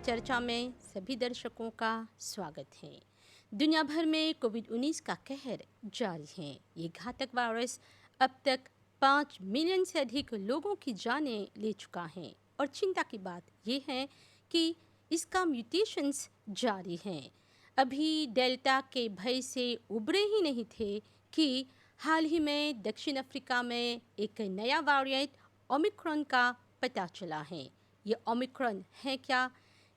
चर्चा में सभी दर्शकों का स्वागत है। दुनिया भर में कोविड-19 का कहर जारी है। ये घातक वायरस अब तक 5 मिलियन से अधिक लोगों की जानें ले चुका है और चिंता की बात ये है कि इसका म्यूटेशंस जारी हैं। अभी डेल्टा के भय से उबरे ही नहीं थे कि हाल ही में दक्षिण अफ्रीका में एक नया वेरिएंट ओमिक्रॉन का पता चला है। ये ओमिक्रॉन है क्या,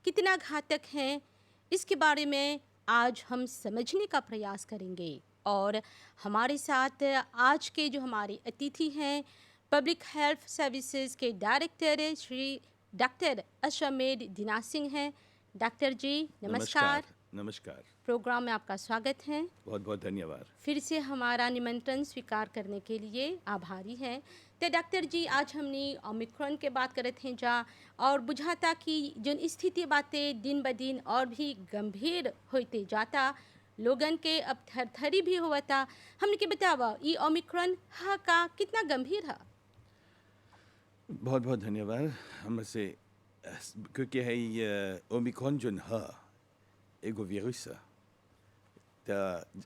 कितना घातक है, इसके बारे में आज हम समझने का प्रयास करेंगे। और हमारे साथ आज के जो हमारे अतिथि हैं, पब्लिक हेल्थ सर्विसेज के डायरेक्टर श्री डॉक्टर अश्वमेध दीना सिंह हैं। डॉक्टर जी नमस्कार। नमस्कार। प्रोग्राम में आपका स्वागत है। बहुत बहुत धन्यवाद। फिर से हमारा निमंत्रण स्वीकार करने के लिए आभारी हैं। तो डॉक्टर जी, आज हमने ओमिक्रॉन के बात करे थे जा और बुझाता कि जो स्थिति बातें दिन ब दिन और भी गंभीर होते जाता, लोगन के अब थरथरी भी हुआ था। हमने के बतावा ये ओमिक्रॉन हा का कितना गंभीर है? बहुत बहुत धन्यवाद हमसे, क्योंकि है ये ओमिक्रॉन जो है एगो वायरस है। तो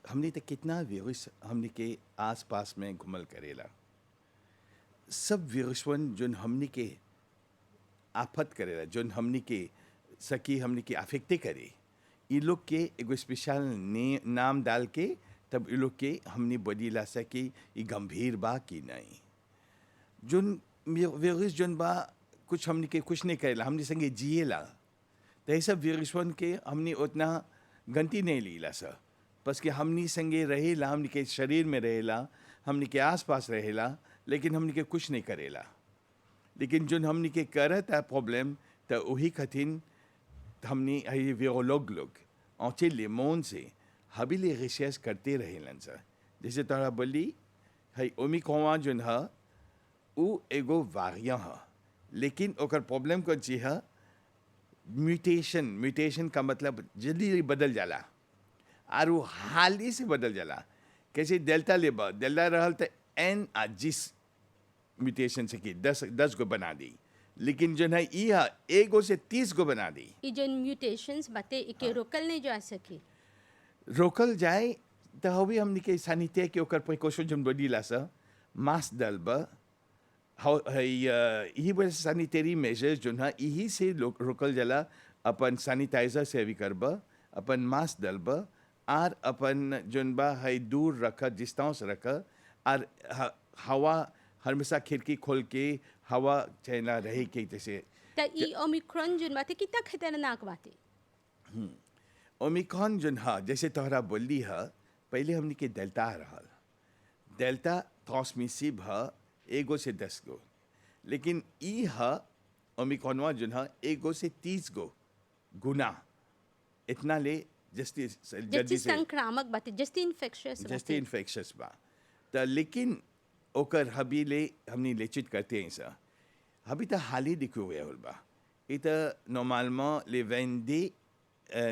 हमने तो कितना वायरस हमने के आसपास में घुमल करेला। सब वायरसवन जो हमने के आफत करेला, जो हमने के सकी हमने के अफेक्टे करे, ये लोग के एगो स्पेशल नाम डाल के तब ये लोग के हमने बदला सके ये गंभीर बा कि नहीं। जोन वायरस जोन बा कुछ हमने के कुछ नहीं करेला, हमने संगे जिएला। तो ये सब वायरसवन के हमने उतना गंती नहीं लीला सर, बस कि हमने संगे रहेला, हमने के शरीर में रहेला, हमने के आसपास रहेला, लेकिन हमने के कुछ नहीं करेला। लेकिन जो हमने के करत है प्रॉब्लम, तो वही कठिन हमने ये वीरोलॉग लोग औचे लेमोन से हबीले रिसर्च करते रहेलन सर। जैसे तोरा बोली है ओमिक्रॉन जो है वो एगो वेरिएंट है, लेकिन ओकर प्रॉब्लम कौन सी है? म्यूटेशन का मतलब जल्दी बदल जाला और वो हाल ही से बदल जाला। कैसे डेल्टा लेबा, डेल्टा रहल तो एन आ जिस म्यूटेशन से की 10 गो बना दी, लेकिन जो है ये एगो से 30 गो बना दी। ये जो म्यूटेशंस बातें इके रोकल नहीं जा सके। रोकल जाए तो हवी हमने के सैनिटरी के ओकर प्रिकॉशन जो बदीला सा, मास्क डालबा, यही बस सैनिटरी मेजर्स जो है यही से रोकल जाला। अपन सैनिटाइजर से भी करबा, अपन मास्क डालबा और अपन जोन बा है दूर रखा, डिस्टेंस रखा, और हवा हमेशा खिड़की खोल के हवा चलना रहे के। जैसे तो ये ओमिक्रॉन जो बातें कितना खतरनाक बातें। ओमिक्रॉन जो है जैसे तोहरा बोली है, पहले हमने के डेल्टा रहल। डेल्टा ट्रांसमिसिव है एगो से 10 गो, लेकिन ई है ओमिक्रॉन जो है एगो से 30 गो गुना इतना ले जस्ती जस्ती संक्रामक बातें, जस्ती इन्फेक्शियस बा। तो लेकिन ओकर हबी ले हमने लेचित करते हैं सर। हबी तो हाल ही दिखो हुए होल बा। ये तो नॉर्मलमें ले 22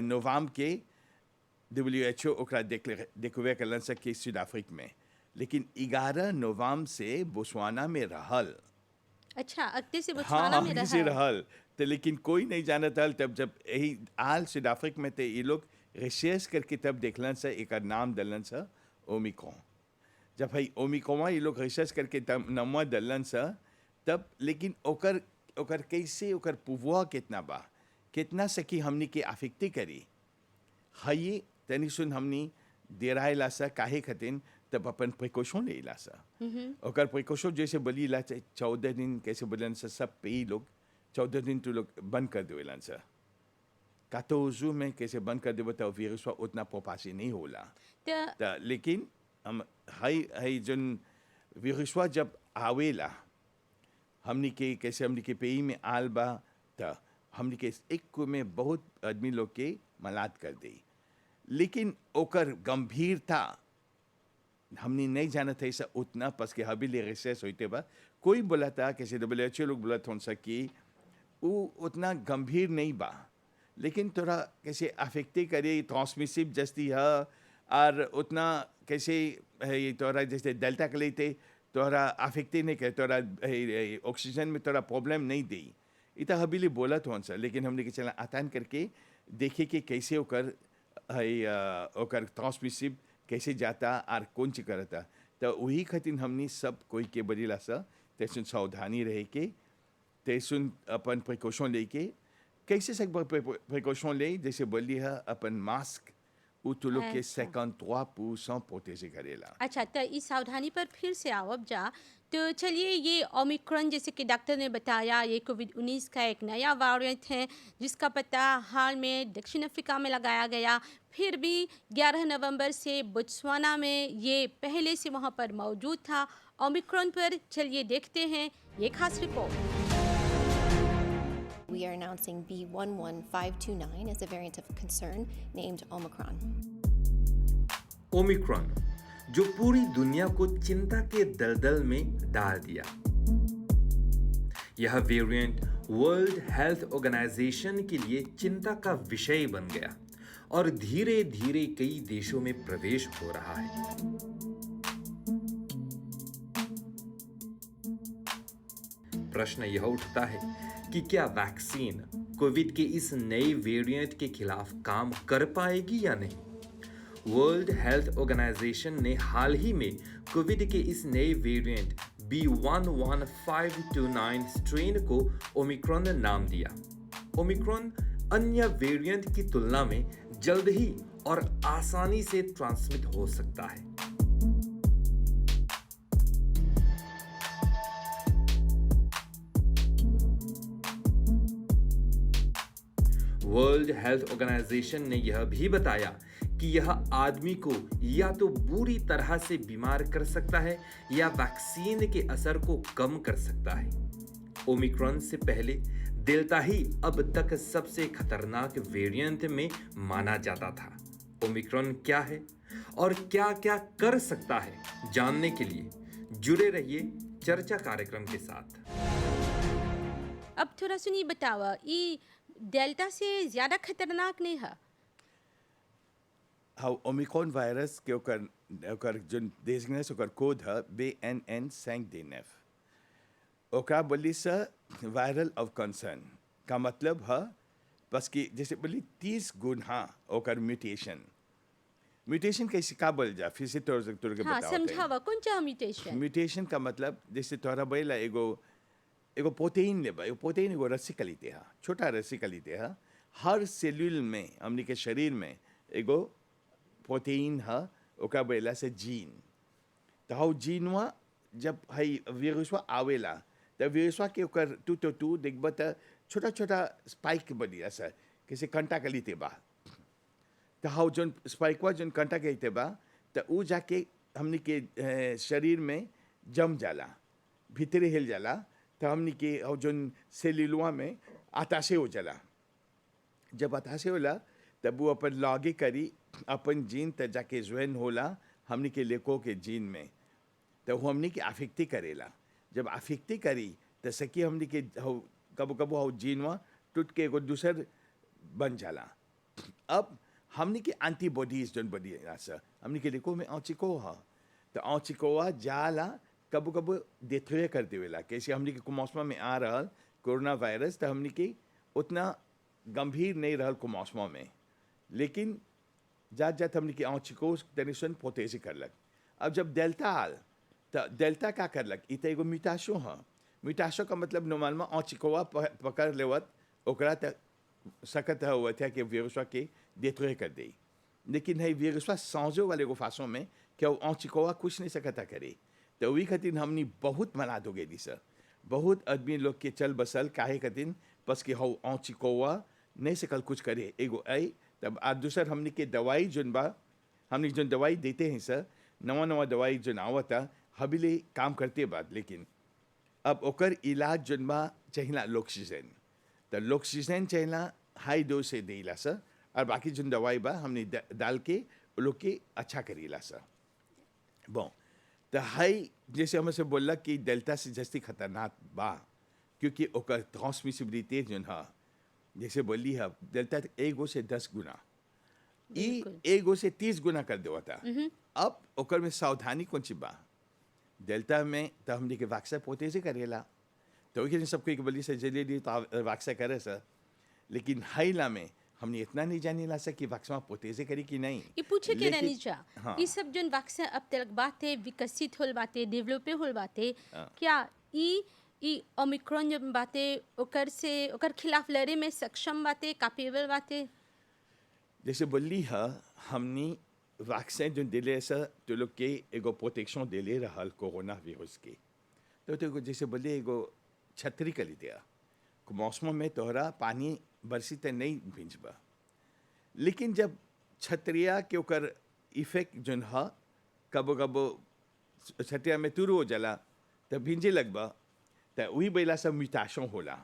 नवंबर के WHO ओकरा डिक्लेयर करलन सर के साउथ अफ्रीका में, लेकिन 11 नवंबर से बोत्सवाना में रहल। अच्छा, अगते से बोत्सवाना में रहल। तो लेकिन कोई नहीं जानता तब जब यही आल साउथ अफ्रीका में थे, ये लोग रिसर्च करके तब देखलन सर, एक नाम दलन सर ओमिक्रॉन। जब भाई ओमिक्रॉन ये लोग रिसर्च करके तब नाम दलन सर, तब लेकिन ओकर कैसे ओकर पुवा कितना बा, कितना सकी हमने के अफेक्टे करी है, ये तनी सुन हमने देराइला सा काहे खतिन तब अपन प्रिकॉशन ले ला सा। ओकर प्रिकॉशन जैसे बोली ला 14 दिन कैसे बोलन सा, सब पे ही लोग 14 दिन तो लोग बंद कर देवेलन सा। 14 में कैसे बंद कर देवे तो वायरस उतना प्रोपासी नहीं होला। तो लेकिन हम है जन वायरस जब आवेला हमने के कैसे हमने के पेई में आल बा, तो हमने के एक में बहुत आदमी लोग के मलात कर दी, लेकिन ओकर गंभीरता हमने नहीं जाना था ऐसा उतना, पस के हबी ले रिसर्च होते बा। कोई बोला था कैसे WHO लोग बोला था कि वो उतना गंभीर नहीं बा, लेकिन थोड़ा कैसे अफेक्टे करे, ट्रांसमिसिव जस्ती है, और उतना कैसे ये तोरा जैसे डेल्टा के लिए तोरा अफेक्टे नहीं करे, तोरा ऑक्सीजन में तोरा प्रॉब्लम नहीं दी, इतना हबीली बोला तो सर, लेकिन हमने के चला आतान करके देखे कि कैसे ओकर ओकर ट्रांसमिसिव कैसे जाता और कौन ची करता। तो वही खातिर हमनी सब कोई के बदला सा तैसुन सावधानी रहे के, तैसुन अपन प्रिकॉशन लेके कैसे सब प्रिकॉशन ले, जैसे बोली है अपन मास्क उ तो लोग के अच्छा 53% प्रोटेजे करेला। अच्छा, तो इस सावधानी पर फिर से आओ अब जा। तो चलिए, ये ओमिक्रॉन जैसे कि डॉक्टर ने बताया, ये कोविड-19 का एक नया वेरिएंट है जिसका पता हाल में दक्षिण अफ्रीका में लगाया गया। फिर भी 11 नवंबर से बोत्सवाना में ये पहले से वहाँ पर मौजूद था। ओमिक्रॉन पर चलिए देखते हैं ये खास report. We are announcing B11529 as a variant of concern named Omicron. Omicron, जो पूरी दुनिया को चिंता के दलदल में डाल दिया। यह वेरिएंट वर्ल्ड हेल्थ ऑर्गेनाइजेशन के लिए चिंता का विषय बन गया और धीरे धीरे कई देशों में प्रवेश हो रहा है। प्रश्न यह उठता है कि क्या वैक्सीन कोविड के इस नए वेरिएंट के खिलाफ काम कर पाएगी या नहीं। वर्ल्ड हेल्थ ऑर्गेनाइजेशन ने हाल ही में कोविड के इस नए वेरिएंट B11529 स्ट्रेन को ओमिक्रॉन नाम दिया। ओमिक्रॉन अन्य वेरिएंट की तुलना में जल्द ही और आसानी से ट्रांसमिट हो सकता है। वर्ल्ड हेल्थ ऑर्गेनाइजेशन ने यह भी बताया कि यह आदमी को या तो बुरी तरह से बीमार कर सकता है या वैक्सीन के असर को कम कर सकता है। ओमिक्रॉन से पहले डेल्टा ही अब तक सबसे खतरनाक वेरिएंट में माना जाता था। ओमिक्रॉन क्या है और क्या क्या कर सकता है, जानने के लिए जुड़े रहिए चर्चा कार्यक्रम के साथ। अब थोड़ा सुनिए, बतावा, ये डेल्टा से ज़्यादा खतरनाक नहीं है? हाँ, ओमिक्रॉन वायरस के ओकर जो डेजिग्नेस ओकर कोड है BNN509। ओकरा बोली से वायरल ऑफ कंसर्न का मतलब है बस कि जैसे बोली 30 गुना ओकर म्यूटेशन कैसे का बोल जा, फिर से तोर के हाँ, बताओ। समझावा कौन सा म्यूटेशन? म्यूटेशन का मतलब जैसे तोरा बोला एगो प्रोटीन लेबा, एगो प्रोटीन एगो रस्सी कलिते है, छोटा रस्सी कलिते है। हर सेल्यूल में हमनी के शरीर में एगो प्रोटीन है, ओका बोला से जीन। तो हाउ जीनवा जब हई वायरसवा आवेला, तो वायरसवा के ओकर टू देखब त छोटा छोटा स्पाइक बनी ऐसा कैसे कंटा कलिते बा। तो हाउ जोन स्पाइकवा जोन कंटा कलिते बा, तो ऊ जाके हमनी के शरीर में जम जाला, भीतरे हिल जाला। तो हमनी के जोन सेल्यूलवा में आताशे हो जाला। जब आताशे होला तब वो अपन लॉगे करी अपन जीन त जाके ज्वाइन होला हमनी के लेको के जीन में। तो वो हमनी के अफेक्टी करेला। जब अफेक्टी करी तो सकी हमनी के कबो कबो हाउ जीनवा टूट के एगो दूसर बन जाला। अब हमनी के एंटीबॉडीज जोन बॉडी हमनी के लेको में औचिको हा, तो औचिकोवा जाला कबो कबो देथुए कर देवेला। कैसे हमनी के कुमौसमा में आ रहल कोरोना वायरस, तो हमनी के उतना गंभीर नहीं रहल कुमौसमा में, लेकिन जात जात हमनी के औचिको टेंशन पोतेसी करलक। अब जब डेल्टा आल तो डेल्टा का करलक, इ त एगो म्यूटाशो है। म्यूटाशो का मतलब नॉर्मल में औचिकोवा पकड़ लेवत ओकरा तक सकत है हुआ था कि वायरसवा के देथुए कर दे, लेकिन है वायरसवा सांझो वाले गो फासों में क्या औचिकोवा कुछ नहीं सकता करे। तो वही खातिर हमनी बहुत मना दो गेली सर, बहुत आदमी लोग के चल बसल काहे खातिर बस कि हाउ औचिकोवा नहीं सकल कुछ करे एगो आई। तब आज दूसर हमनी के दवाई जोन बा, हमनी जोन दवाई देते हैं सर, नवा नवा दवाई जोन आवता हबीले काम करते बाद, लेकिन अब ओकर इलाज जोन बा चाहिला लोक्सीजन। तो लोक्सीजन चाहिला हाई डोज से देला सर, और बाकी जोन दवाई बा हमने डाल के लोग के अच्छा करीला सर। bon तो हाई जैसे हमसे बोला कि डेल्टा से जस्ती खतरनाक बा, क्योंकि ओकर ट्रांसमिसिबिलिटी जोन है जैसे बोली है डेल्टा एगो से 10 गुना, एगो से 30 गुना कर देवा था। अब ओकर में सावधानी कौन सी बा, डेल्टा में तो हमने के वैक्सीन पोते से करेला, तो वही सबको बोली सर जल्दी तो वाक्सा करे सर, लेकिन हाइला में हमने इतना नहीं जाने ला सर कि वाक्सा पोतेजे करी कि नहीं। ये पूछे के लेकिन- नहीं चा हाँ। ये सब जन वैक्सीन अब तक बातें विकसित होल बातें डेवलप होल बातें हाँ। क्या ई ओमिक्रॉन जब बातें ओकर खिलाफ लड़े में सक्षम बातें कैपेबल बातें। जैसे बोली है हमने वैक्सीन जो दिले सर तो लोग के एगो प्रोटेक्शन दिले रहल कोरोना वायरस के, तो जैसे बोले एगो छतरी कर ली दिया मौसम में तोहरा पानी बरसी तो नहीं भिंजबा, लेकिन जब छतरिया के ओकर इफेक्ट जोन है कबो कबो छतरिया में तुरु हो जाला तब भिंजे लगबा, तो वही बेला सब म्यूटेशन होला।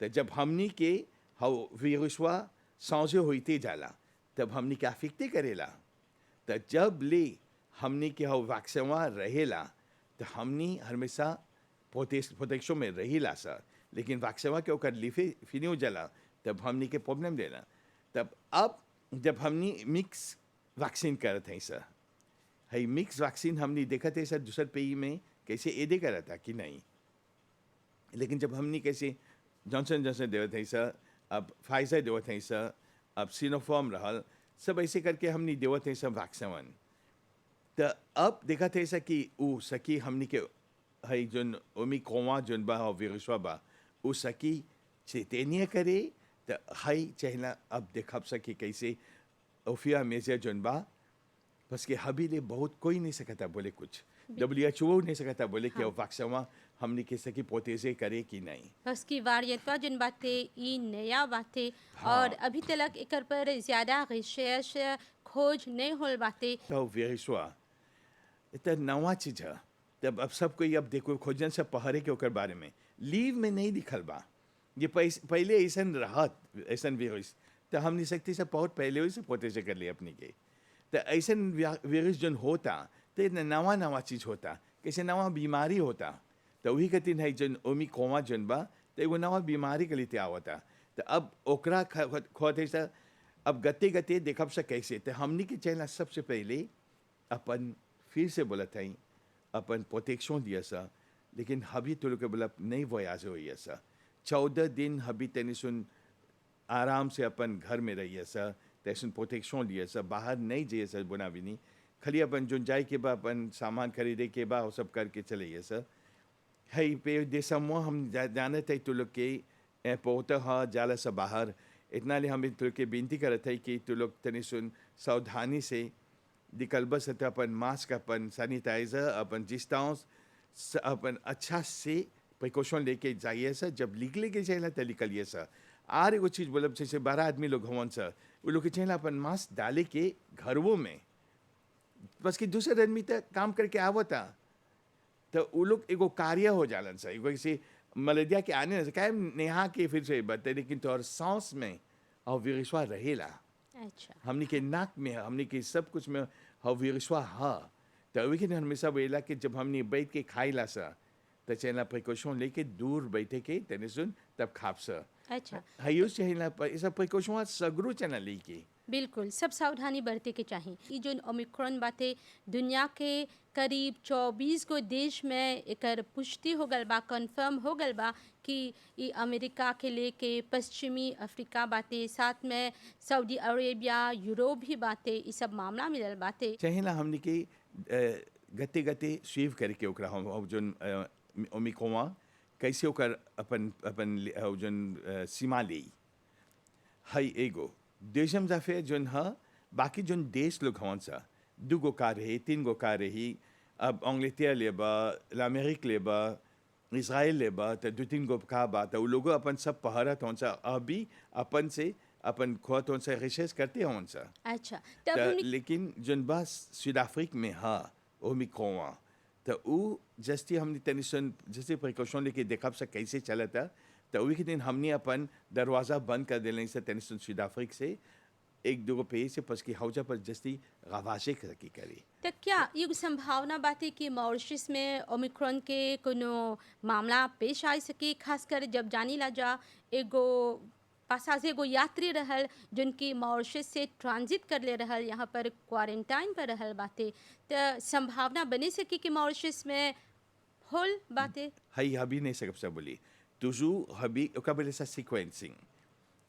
तो जब हमनी के हाउ वायरसवा सांझे होते जाला तब हमनी के अफेक्टे करेला। तो जब ले हमनी के हाउ वैक्सीनवा रहेला तो हमनी हमेशा प्रोटेक्शन में रहेला सर, लेकिन वैक्सीनवा के ओकर लिफे फिनियो जाला तब हमनी के प्रॉब्लम देला। तब अब जब हमनी मिक्स वैक्सीन करत हैं सर, है मिक्स वैक्सीन हमनी देखते हैं सर दूसर पेई में कैसे एदे करत था कि नहीं, लेकिन जब हमनी कैसे जॉनसन जॉनसन देवत हैं सर, अब फाइजर देवत हैं सर, अब सिनोफार्म रहल, सब ऐसे करके हमनी देवत हैं सब वैक्सीन। तो अब देखा थे सर कि उ सकी हमनी के है जोन ओमिक्रॉन जोन बा और वायरसवा बा उ सकी चेतनिया करे, तो है चहला अब देखब सकी कैसे ओफिया मेजर जोन बा, बस के हबी ले बहुत कोई नहीं सकता बोले कुछ, WHO नहीं सकता बोले कि वैक्सीन हमने के सकी पोतेजे करे कि नहीं। बस की वारियतवा जन बातें ई नया बातें और अभी तक एकर पर ज्यादा रिसर्च खोज नहीं होल बातें। तो वायरसवा इतना नवा चीज है, तब अब सब कोई अब देखो खोजन से पहरे के ओकर बारे में लीव में नहीं दिखल बा। ये पहले ऐसा रहत ऐसा वायरस तो हमने सकती से बहुत पहले से पोतेजे कर लिए अपनी के, तो ऐसा वायरस जन होता तो इतना नवा नवा चीज होता, कैसे नवा बीमारी होता, तो वही कतिन है जन ओमिक्रॉन जन बा तो एगो नवा बीमारी के लिए आवता। तो अब ओकरा खोते से अब गते गते देखब से कैसे, तो हमनी के चैनल सबसे पहले अपन फिर से बोलत है अपन प्रोटेक्शन दिया सा, लेकिन हबी तो लोग बोला नहीं वयाज हो सा 14 दिन हबी तनी सुन आराम से अपन घर में रहिए सा, तैसन प्रोटेक्शन लिए सा, बाहर नहीं जाइए सर बुना भी नहीं, खाली अपन जो जाए के बा अपन सामान खरीदे के बा वो सब करके चले सर। है पे देशमो हम जाने थे तो लोग के पोता हा जाला से बाहर, इतना ले हम तो के विनती करते हैं कि तो लोग तनी सुन सावधानी से निकलबा से अपन मास्क अपन सैनिटाइजर अपन डिस्टेंस अपन अच्छा से प्रिकॉशन लेके जाइए सर, जब निकले के चाहिए तो निकलिए सर। आर एगो चीज़ बोलब जैसे 12 आदमी लोग हवन सर, वो लोग के चाहिए अपन मास्क डाले के घरों में, बस कि दूसरे आदमी तक काम करके आवता तो वो लोग एगो कार्य हो जालन सर, एगो ऐसे मलेरिया के आने से क्या नेहा के फिर से बते, लेकिन तो और सांस में और विश्वा रहेला। अच्छा हमने के नाक में हमने के सब कुछ में और विश्वा हा, तो वही के हमेशा बोला कि जब हमने बैठ के खाइला सा तो चैनल प्रिकॉशन लेके दूर बैठे के तने सुन तब खाप सा। अच्छा हाइयो चैनल ऐसा प्रिकॉशन सगरू चैनल लेके बिल्कुल सब सावधानी बरते के चाहिए। ये जो ओमिक्रॉन बातें दुनिया के करीब 24 को देश में एकर पुष्टि हो गल बा, कन्फर्म हो गल बा कि ये अमेरिका के लेके पश्चिमी अफ्रीका बातें, साथ में सऊदी अरेबिया यूरोप भी बातें, ये सब मामला मिलल बातें। चाहिए हमने के गते गते स्वीव करके ओकरा हम जो ओमिक्रॉन कैसे ओकर अपन अपन जोन सीमा ले है एगो देशम जाफे जोन हा, बाकी जोन देश लोग हवन सा 2 गो का रही 3 गो का रही, अब अंग्लेटर लेबा अमेरिक लेबा इसराइल लेबा तो 2-3 गो का बा, तो वो लोग अपन सब पहरत हवन सा, अभी अपन से अपन खोत हवन सा रिसर्च करते हवन सा। अच्छा तब तो हमने लेकिन जोन बा साउथ अफ्रीका में हा ओमिक्रॉन, तो वो जस्ती हमने तनी सुन जैसे प्रिकॉशन लेके देखब से कैसे चलता, तो वही के दिन हमने अपन दरवाज़ा बंद कर दिले से तनी सुन साउथ अफ्रीका से 1-2 पे से पस की हौजा पर जस्ती गवाशे की करी। तो क्या ये संभावना बात है कि मॉरिशस में ओमिक्रॉन के कोनो मामला पेश आ सके, खासकर जब जानी ला जा एगो पासा एगो यात्री रहल जिनकी मॉरिशस से ट्रांजिट कर ले रहल, यहाँ पर क्वारंटाइन पर रहल बातें, तो संभावना बने सके कि मॉरिशस में होल बातें। हाई अभी नहीं सकब सब बोली तुझू हबी ओका बोले सा सीक्वेंसिंग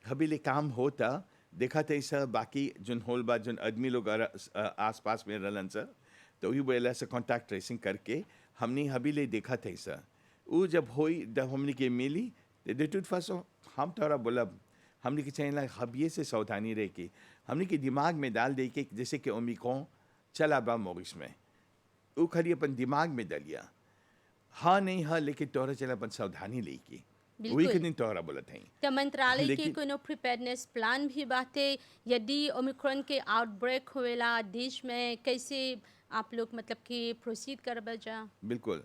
हबी ले काम होता देखा थे ऐसा बाकी जोन होल बा जोन आदमी लोग आस पास में रहलन सा तो वही बोला से कॉन्टैक्ट ट्रेसिंग करके हमने हबी ले देखा थे ऐसा वो जब होई जब हमने के मिली दे टूट फसो हम तोरा बोला हमने के चाहिए हबिये से सावधानी रह के हमने के दिमाग में डाल दे के जैसे कि ओमिक्रॉन चला बा मॉरिस में वो खाली अपन दिमाग में डालिया हाँ नहीं हाँ लेकिन तोरा चला अपन सावधानी लेके वही बिल्कुल। के दिन तोरा बोलत हैं तो मंत्रालय के लेकिन- कोनो प्रिपेयरनेस प्लान भी बाटे यदि ओमिक्रॉन के आउटब्रेक होएला देश में कैसे आप लोग मतलब कि प्रोसीड करबा जा। बिल्कुल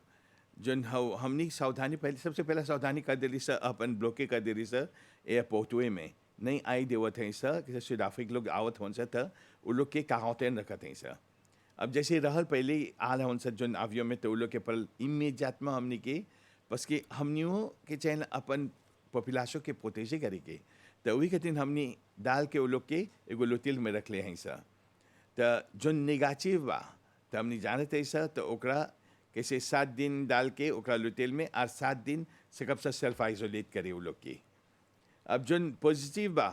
जन हमनी सावधानी पहले सबसे पहला सावधानी कर दिली सर अपन ब्लॉके कर दिली सर एयरपोर्टवे में नहीं आई देवत हैं सर कि साउथ अफ्रीका लोग आवत होन सर था वो लोग के क्वारंटाइन रखत हैं सर अब जैसे रहल पहले आल होन सर जोन आवियो में तो वो लोग के पर इमीडिएट में हमनी के बस कि हमनियों के चैन अपन पॉपुलेशन के प्रोटेजे करे के तो वही के दिन हमनी डाल के वो लोग के एगो लोतिल में रख ले हैं सर तो जो नेगेटिव बा तो हमने जानत है सर तो ओकरा कैसे 7 दिन डाल के ओकरा लोतेल में और 7 दिन से कब से सेल्फ आइसोलेट करे वो लोग के अब जो पॉजिटिव बा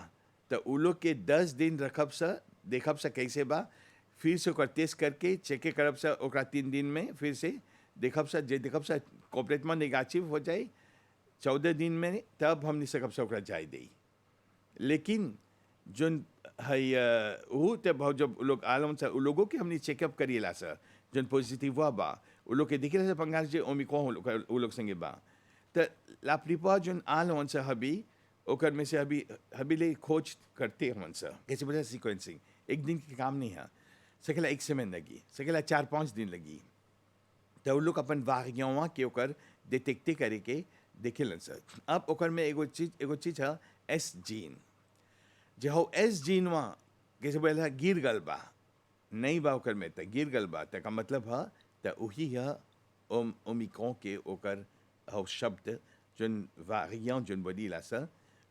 तो वो लोग के 10 दिन रखब से देखब से कैसे बा फिर से ओकर टेस्ट करके चेक करब से ओकरा 3 दिन में फिर से देखब से जे देखब से कॉम्प्लीटली नेगेटिव हो जाए 14 दिन में तब हमने सकब से ओकरा जाए दी लेकिन जोन है वो तब जब लोग आलम से लोगों के हमने चेकअप करिएला सर जोन पॉजिटिव हुआ बा वो लोग के दिखे रहे पंगार जे ओमिक्रॉन वो लोग संगे बा तो लापरीपा जोन आलम से हबी ओकर में से हबी ले खोज करते हमन सर कैसे बोला सीक्वेंसिंग एक दिन के काम नहीं है सकेला 1 समय लगी सकेला 4-5 दिन लगी तो वो लोग अपन वागियावा के ओकर डिटेक्टे करे के देखेलन सर अब ओकर में एगो चीज है एस जीन जे हो एस जीन वहाँ कैसे बोला गिर गल बा नहीं बा ओकर में त गिर गल बा त का मतलब है त वही है ओमिक्रॉन के ओकर हो शब्द जोन वारिएंट जोन बोलीला सर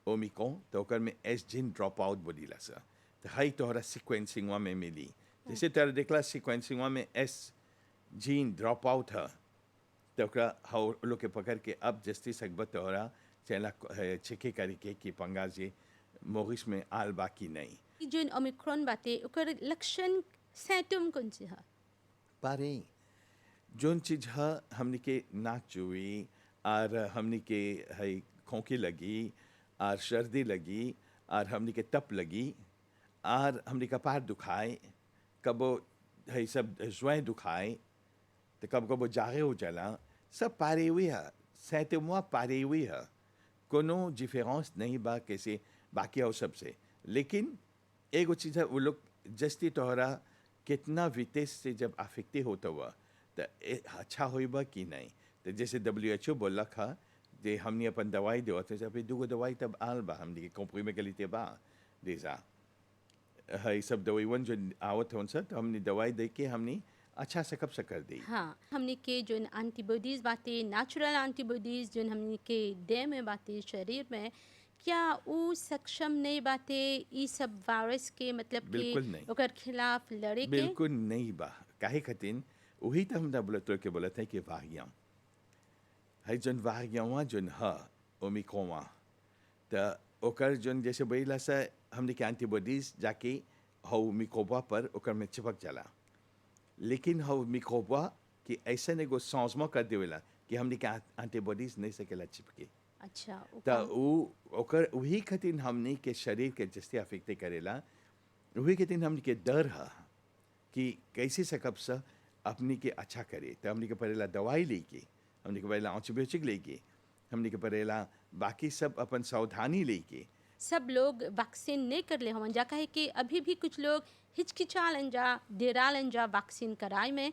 ओमिक्रॉन तो ओकर में एस जीन ड्रॉप आउट बोलीला सर तो हाई तोहरा सीक्वेंसिंग में मिली जैसे तोहरा देखला सीक्वेंसिंग में एस जीन ड्रॉप आउट है तो ओकरा हाउ लोग के पकड़ के अब जस्ती सकबत तोहरा चला चेके करके कि पंगा जे मॉरिस में आल बाकी नहीं ई जोन ओमिक्रॉन बाटे ओकर लक्षण सिम्टम कौन से है। पारे जोन चीज है हमने के नाक चुई और हमने के है खोंकी लगी और सर्दी लगी और हमने के तप लगी और हमने कपार दुखाए कबो है सब ज्वां दुखाए तो कब कबो जागे हो चला सब पारे हुई है सहते मुआ पारे हुई है कोनो डिफरेंस नहीं बा कैसे बाकी हो सबसे लेकिन एगो चीज़ है वो लोग जस्ती तोहरा कितना वितेश से जब अफेक्टे होता हुआ तो अच्छा होइबा कि नहीं तो जैसे WHO बोला था जे हमने अपन दवाई देवते जब दूगो दवाई तब आल बा हमने के कंपनी में गली बा देजा है सब दवाई जो आवत होन सर तो हमने दवाई दे के हमने अच्छा से कब से कर दी हाँ हमने के जोन एंटीबॉडीज बाटे नेचुरल एंटीबॉडीज जोन हमने के देह में बाटे शरीर में क्या वो सक्षम नहीं बाटे ई सब वायरस के मतलब बिल्कुल कि नहीं। ओकर खिलाफ लड़े के। बिल्कुल नहीं बा काहे खातिर वही तो हम बोलत के बोलत है कि वारिएंट है जोन वारिएंट जोन है ओमिक्रॉन तो ओकर जोन जैसे बोला सा हमने के एंटीबॉडीज जाके हो मिक्रोबा पर ओकर में चिपक जाला लेकिन हो मिक्रोबा कि ऐसा एगो सांसमा कर देवेला कि हमने के एंटीबॉडीज नहीं सकेला चिपके अच्छा तो वो ओकर वही खातिर हमने के शरीर के जस्ते अफेक्ट करेला वही खातिर हमने के डर है कि कैसे सकब सा अपनी के अच्छा करे तो हमने के परेला दवाई लेके हमने के परेला एंटीबायोटिक लेके हमने के परेला बाकी सब अपन सावधानी लेके सब लोग वैक्सीन नहीं कर ले हमन जा कहे कि अभी भी कुछ लोग हिचकिचालन जा डेरालन जा वैक्सीन कराए में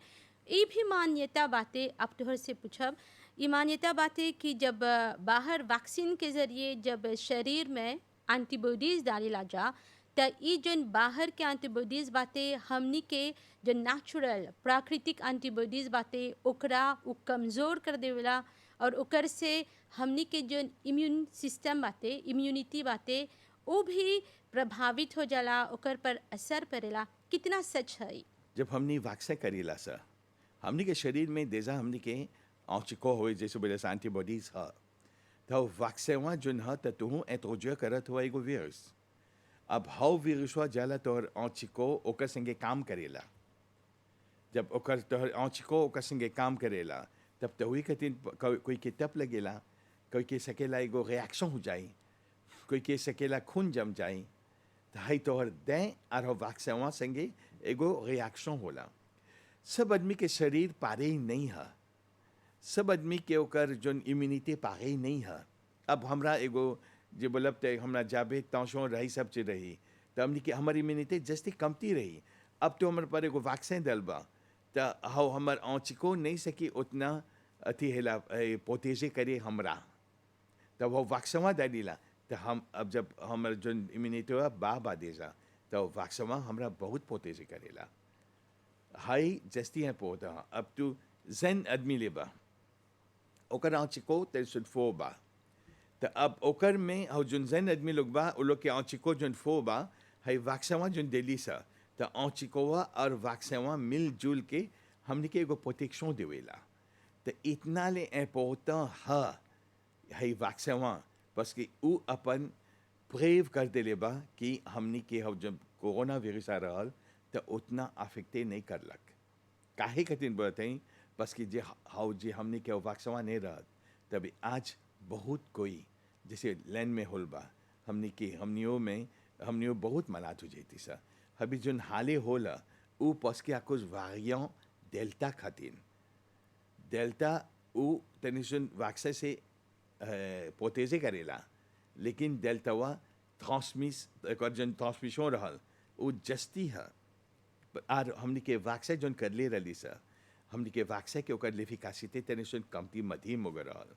ये भी मान्यता बातें अब तोहर से पूछब ये मान्यता बातें कि जब बाहर वैक्सीन के ज़रिए जब शरीर में एंटीबॉडीज़ डालेला जा तो ये जन बाहर के एंटीबॉडीज़ बातें हमनी के जो नेचुरल प्राकृतिक एंटीबॉडीज़ बातें ओकरा वो कमज़ोर कर देवेला और ओकर से हमनी के जो इम्यून सिस्टम बातें इम्यूनिटी बातें वो भी प्रभावित हो जाला ओकर पर असर पड़ेला कितना सच है। जब हमने वैक्सीन करेला सर हमने के शरीर में देजा हमने के औचिको हुए जैसे बोले एंटीबॉडीज है तो वैक्सीन जोन है तो तुहू इंट्रोड्यूस करत हुआ एगो वीरस। अब हाउ वीरसवा जाला तोहर आँचिको ओकर संगे काम करेला। जब ओकर तोहर आँचिको ओकर संगे काम करेला तब तो वही खातिर कोई के तप लगेला, कोई के सकेला एगो रिएक्शन हो जाई, कोई के सकेला खून जम जाई। तो हई तोहर दें और वैक्सीन संगे एगो रिएक्शन होला। सब आदमी के शरीर पारे ही नहीं है, सब आदमी के ओकर जोन इम्यूनिटी पारे ही नहीं है। अब हमरा एगो जे बोलब ते हमरा जाबे तौसों रही सब चीज रही तो हमनी के हमारी इम्यूनिटी जस्ती कमती रही। अब तो हमारे पर एगो वैक्सीन डलबा तो हाउ हमार आँचिको नहीं सकी उतना अथी हेला प्रोटेजे करे हमरा। तब वो वैक्सीन डालीला तो हम अब जब हमार जो इम्यूनिटी बा देजा तो वैक्सीन हमरा बहुत प्रोटेजे करेला। हाई जस्ती है पोता। अब तू जैन आदमी लेबा ओकर आँचिको तेल फो बा तो अब ओकर में हौ जोन जैन आदमी लोग बा उ लोग के आँचिको जोन फो बा हई वैक्सीन जोन देली सा तो आँचिकोवा और वैक्सीन मिलजुल के हमने के एगो प्रोटेक्शन देवेला। तो इतना ले इम्पोर्टेंट है हई वैक्सीन बस कि उ अपन प्रेव कर देले बा कि हमने के हौ जब कोरोना वायरस आ रहल तो उतना अफेक्टे नहीं करलक। काहे खातिर बोलत हई बस कि जे हाउ जे हमने के वैक्सीन नहीं रहत तभी आज बहुत कोई जैसे लैंड में होल बा हमनियों बहुत मनात हो जाती सा। अभी जोन हाले होला उ पस के कुछ वारियन डेल्टा खातिर डेल्टा उ तनिसन वैक्सीन से प्रोटेजे करेला लेकिन डेल्टावा जोन ट्रांसमिशन रहल उ जस्ती है। और हमने के वैक्सीन जोन करले रही सा हमने के वैक्सीन के ओकर लेफिकासिते तनिसन कमती मध्यम हो रहल।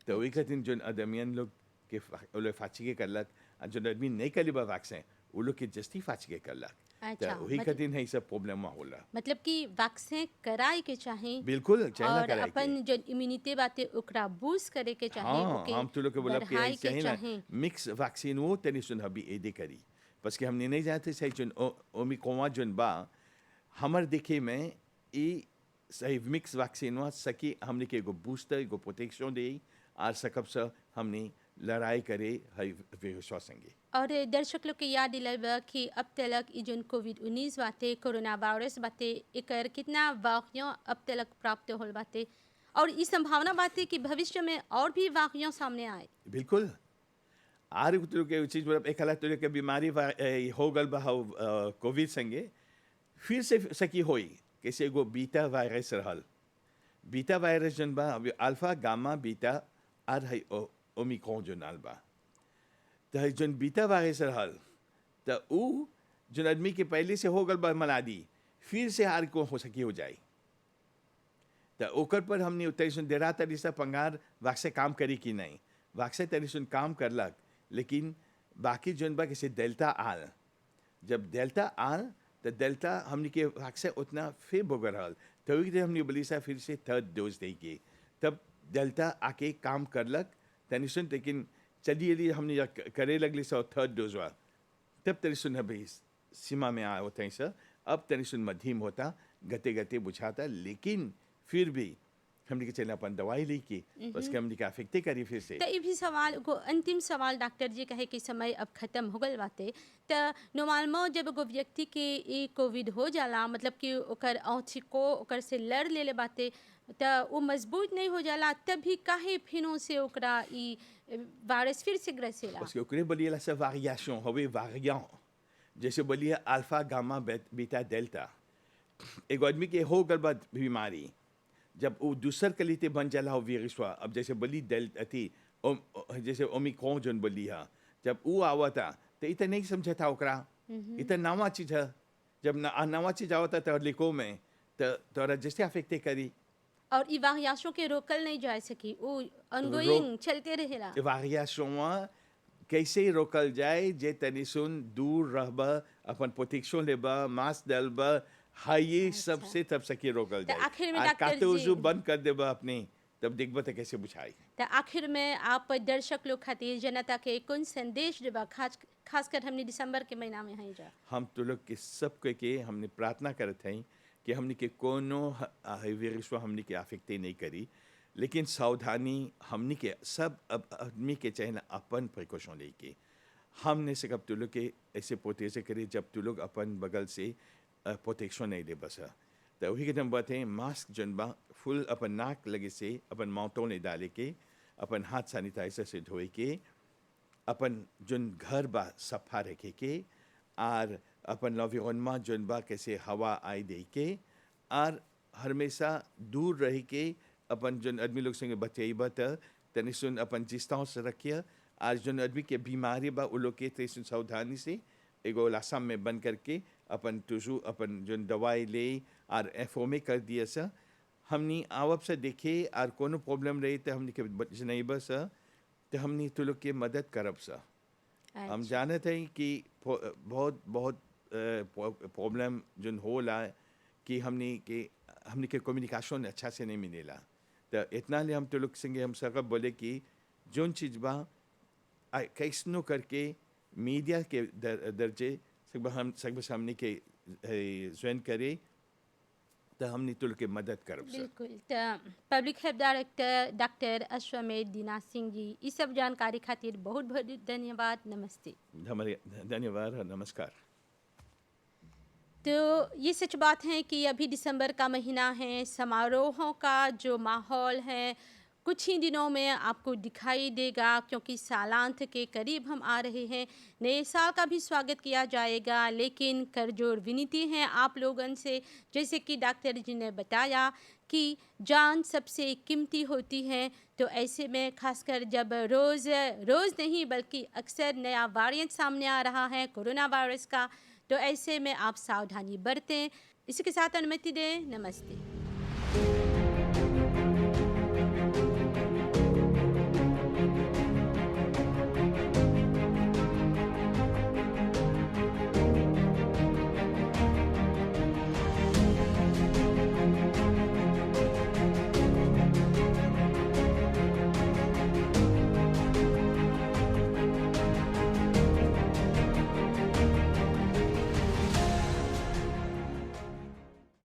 तो वही खातिर जोन आदमियन लोग के फाची के करलक और जोन आदमी नहीं करी बा वैक्सीन उ लोग के जस्ती फाची के करलक। अच्छा, तो वही खातिर है सब प्रॉब्लम होला। मतलब कि वैक्सीन कराए के चाहे बिल्कुल चाहना और कराए अपन जो इम्यूनिटी बाते ओकरा बूस्ट करे के चाहे हाँ ओके हम तो लोग के बोला कि बढ़ाए ऐसे के ही ना चाहे। मिक्स वैक्सीन वो तनी सुन हबी एदे करी बस कि हमने नहीं जानते सही जोन ओमिक्रोन जोन बा हमर देखे में ई सही मिक्स वैक्सीन वा सकी हमने के एगो बूस्टर एगो प्रोटेक्शन दे और सकब से हमने लड़ाई करे हई वायरस संगे। और दर्शक लोग के याद दिलाबा कि अब तक ई जोन कोविड-19 बाते कोरोना वायरस बाते एकर कितना वाक़या अब तक प्राप्त होल बाते और ई संभावना बाते कि भविष्य में और भी वाक़या सामने आए। बिल्कुल आर तो के चीज मतलब एक हालत तो के बीमारी हो गल बा कोविड संगे फिर से सकी होई कैसे एगो बीटा वायरस रहल। बीटा वायरस जन बा अभी अल्फा गामा बीटा और है ओमिक्रॉन जो नाल बा तो जन बीटा वायरस रहल तो उ जन आदमी के पहले से हो गल बा मलादी फिर से हार को हो सकी हो जाए तो ओकर पर हमने तरीसन डेरा तरीसा पंगार वैक्सीन काम करी कि नहीं वैक्सीन तरीसन काम करलक लेकिन बाकी जन बा किसी डेल्टा आल जब डेल्टा आल तो डेल्टा हमने के वैक्सीन उतना फिर बोगर रहल तो हमने बोली सा फिर से थर्ड डोज देगी तब डेल्टा आके काम करलक तनिसन लेकिन चलिए हमने करे लगली सो थर्ड डोज वा तब तनिसन अभी सीमा में आया होता है सर। अब तनिसन मध्यम होता गते गते बुझाता लेकिन फिर भी हमने के चले अपन दवाई ली की बस के हमने का अफेक्टे करी फिर से। तो ये भी सवाल को अंतिम सवाल डॉक्टर जी कहे कि समय अब खत्म हो गल बाते तो नॉर्मल जब एगो व्यक्ति के ई कोविड हो जाला मतलब कि ओकर आँखी को ओकर से लड़ ले बाते तो वो मजबूत नहीं हो जाला तब भी काहे फिनों से ओकरा ई वायरस फिर से ग्रसेला। parce que ओकरे बोलिए ला सब variation हवे variant जैसे बोलिए अल्फा गामा बीटा डेल्टा एगो आदमी के हो गल बाद बीमारी जब वो दूसर कलिते बन जाला हो वायरसवा अब जैसे बोली डेल्टा थी जैसे ओमिक्रॉन जोन बोली है जब वो आवता तो इतना नहीं समझा था ओकरा इतना नवा चीज है जब नवा चीज आवता तो लिखो में तो तोरा जैसे अफेक्टे करी और ई वारियाशों के रोकल नहीं जा सकी वो ऑनगोइंग चलते रहेला। variation कैसे रोकल जाए जे तनी सुन दूर रहबा अपन प्रोटेक्शन लेबा मास्क डालबा हाई सबसे तब सके रोकल तो जाए आखिर में आ डॉक्टर काते जी उजू बंद कर देबा अपनी तब देखबा तो कैसे बुझाई। तो आखिर में आप दर्शक लोग खातिर जनता के कौन संदेश देबा खासकर हमने दिसंबर के महीना में हैं जा। हम तो लोग के सब के हमने प्रार्थना करत हई कि हमने के कोनो वायरस हमने के अफेक्टे नहीं करी लेकिन सावधानी हमनी के सब अब आदमी के चाहे अपन प्रिकॉशन लेके हमने से कब तू लोग के ऐसे पोते से करे जब तू लोग अपन बगल से प्रोटेक्शन नहीं दे बस तो वही के हम बात है मास्क जन बा फुल अपन नाक लगे से अपन माउथों ने डाले के अपन हाथ सैनिटाइजर से धोए के अपन जन घर बा सफा रखे के और अपन लविरोनमा जन बा कैसे हवा आई दे के और हमेशा दूर रह के अपन जन आदमी लोग संगे बतियाबा तनि सुन अपन जिस्ताओं से रखिए आज जन आदमी के बीमारी बा उ लोग के तनि सुन सावधानी से एगो लासम में बंद करके अपन तुझू अपन जन दवाई ले और एफओमे कर दिया सा हमनी आवब से देखे और कोनो प्रॉब्लम रही तो हमनी के नहीं बस तो हमनी तो लोग के मदद करब सा हम जानते हैं कि बहुत बहुत प्रॉब्लम जन होला कि हमनी के कम्युनिकेशन अच्छा से नहीं मिलेला तो इतना ले हम तो लोग संगे हम सब बोले कि जोन चीज़ बा कैसनो करके मीडिया के दर्जे सब हमने के ज्वाइन करे तो हमने तो लोग के मदद करब सर बिल्कुल तो पब्लिक हेल्थ डायरेक्टर डॉक्टर अश्वमेध दीना सिंह जी इस सब जानकारी खातिर बहुत बहुत धन्यवाद। नमस्ते। हमारे धन्यवाद और नमस्कार। तो ये सच बात है कि अभी दिसंबर का महीना है, समारोहों का जो माहौल है कुछ ही दिनों में आपको दिखाई देगा क्योंकि सालांत के करीब हम आ रहे हैं। नए साल का भी स्वागत किया जाएगा, लेकिन करजोर विनती है आप लोगों से, जैसे कि डॉक्टर जी ने बताया कि जान सबसे कीमती होती है। तो ऐसे में खासकर जब रोज़ नहीं बल्कि अक्सर नया वेरिएंट सामने आ रहा है कोरोना वायरस का, तो ऐसे में आप सावधानी बरतें। इसी के साथ अनुमति दें। नमस्ते।